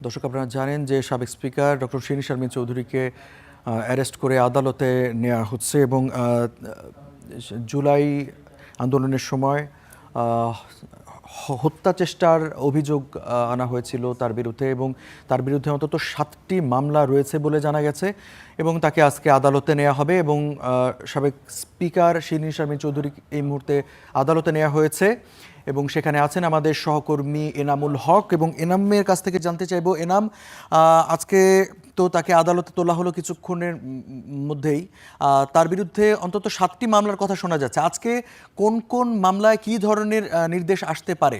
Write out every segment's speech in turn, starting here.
দর্শক আপনারা জানেন যে সাবেক স্পিকার ডক্টর শিরীন শারমিন চৌধুরীকে অ্যারেস্ট করে আদালতে নেওয়া হচ্ছে এবং জুলাই আন্দোলনের সময় হত্যা চেষ্টার অভিযোগ আনা হয়েছিল তার বিরুদ্ধে এবং তার বিরুদ্ধে অন্তত 7টি মামলা রয়েছে বলে জানা গেছে এবং তাকে আজকে আদালতে নেওয়া হবে এবং সাবেক স্পিকার শিরীন শারমিন চৌধুরী এই মুহূর্তে আদালতে নেওয়া হয়েছে এবং সেখানে আছেন আমাদের সহকর্মী এনামুল হক এবং এনামের কাছ থেকে জানতে চাইব এনাম, আজকে তো তাকে আদালতে তোলা হলো কিছুক্ষণের মধ্যেই, তার বিরুদ্ধে অন্তত 7টি মামলার কথা শোনা যাচ্ছে। আজকে কোন কোন মামলায় কী ধরনের নির্দেশ আসতে পারে?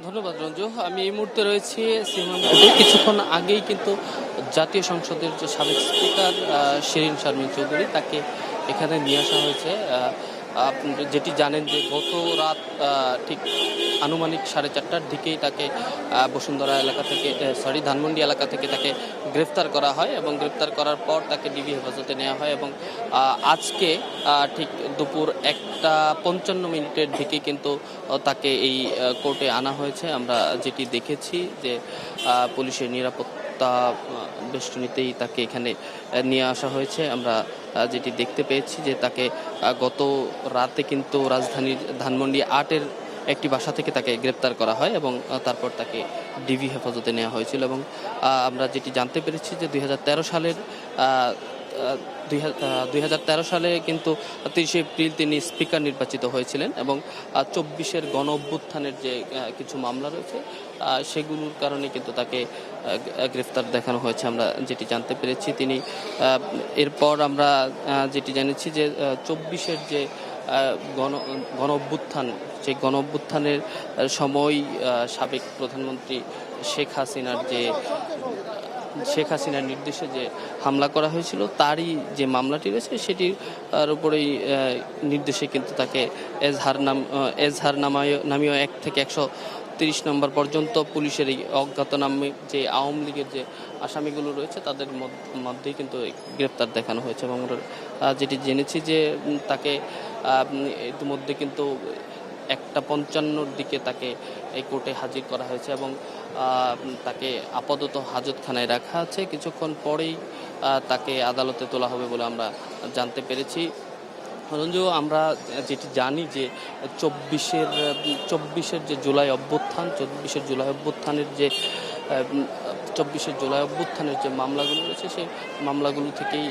ধন্যবাদ রঞ্জু। আমি এই মুহূর্তে রয়েছি শ্রীমঙ্গলে। কিছুক্ষণ আগেই কিন্তু জাতীয় সংসদের যে সাবেক স্পিকার শিরীন শারমিন চৌধুরী তাকে এখানে নিয়ে আসা হয়েছে। আপনি যেটি জানেন যে গত রাত ঠিক আনুমানিক 4:30টার দিকেই তাকে বসুন্ধরা এলাকা থেকে ধানমন্ডি এলাকা থেকে তাকে গ্রেফতার করা হয় এবং গ্রেফতার করার পর তাকে ডিবি হেফাজতে নেওয়া হয় এবং আজকে ঠিক দুপুর 1:55 দিকে কিন্তু তাকে এই কোর্টে আনা হয়েছে। আমরা যেটি দেখেছি যে পুলিশের নিরাপত্তা বেষ্টনীতেই তাকে এখানে নিয়ে আসা হয়েছে। আমরা যেটি দেখতে পেয়েছি যে তাকে গত রাতে কিন্তু রাজধানীর ধানমন্ডি 8-এর একটি বাসা থেকে তাকে গ্রেপ্তার করা হয় এবং তারপর তাকে ডিবি হেফাজতে নেওয়া হয়েছিল এবং আমরা যেটি জানতে পেরেছি যে 2013 সালে কিন্তু 30 এপ্রিল তিনি স্পিকার নির্বাচিত হয়েছিলেন এবং 24-এর গণ অভ্যুত্থানের যে কিছু মামলা রয়েছে সেগুলোর কারণে কিন্তু তাকে গ্রেফতার দেখানো হয়েছে। আমরা যেটি জানতে পেরেছি তিনি এরপর আমরা যেটি জেনেছি যে 24-এর যে গণ অভ্যুত্থান, সেই গণ অভ্যুত্থানের সময় সাবেক প্রধানমন্ত্রী শেখ হাসিনার নির্দেশে যে হামলা করা হয়েছিল তারই যে মামলাটি রয়েছে সেটির উপরেই নির্দেশে কিন্তু তাকে এজহার নামীয় 1 থেকে 130 নম্বর পর্যন্ত পুলিশের এই অজ্ঞাতনামে যে আওয়ামী লীগের যে আসামিগুলো রয়েছে তাদের মধ্যেই কিন্তু গ্রেপ্তার দেখানো হয়েছে এবং যেটি জেনেছি যে তাকে ইতিমধ্যে কিন্তু 1:55 দিকে তাকে এই কোর্টে হাজির করা হয়েছে এবং তাকে আপাতত হাজতখানায় রাখা আছে। কিছুক্ষণ পরেই তাকে আদালতে তোলা হবে বলে আমরা জানতে পেরেছি। রঞ্জু, আমরা যেটি জানি যে 24-এর যে জুলাই অভ্যুত্থানের যে মামলাগুলো রয়েছে সেই মামলাগুলো থেকেই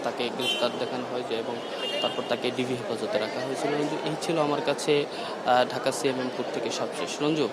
তাকে গ্রেফতার দেখানো হয়েছে এবং তারপর তাকে ডিবি হেফাজতে রাখা হয়েছিল। রঞ্জু, এই ছিল আমার কাছে ঢাকা সিএমএম কোর্ট থেকে সবশেষ। রঞ্জু।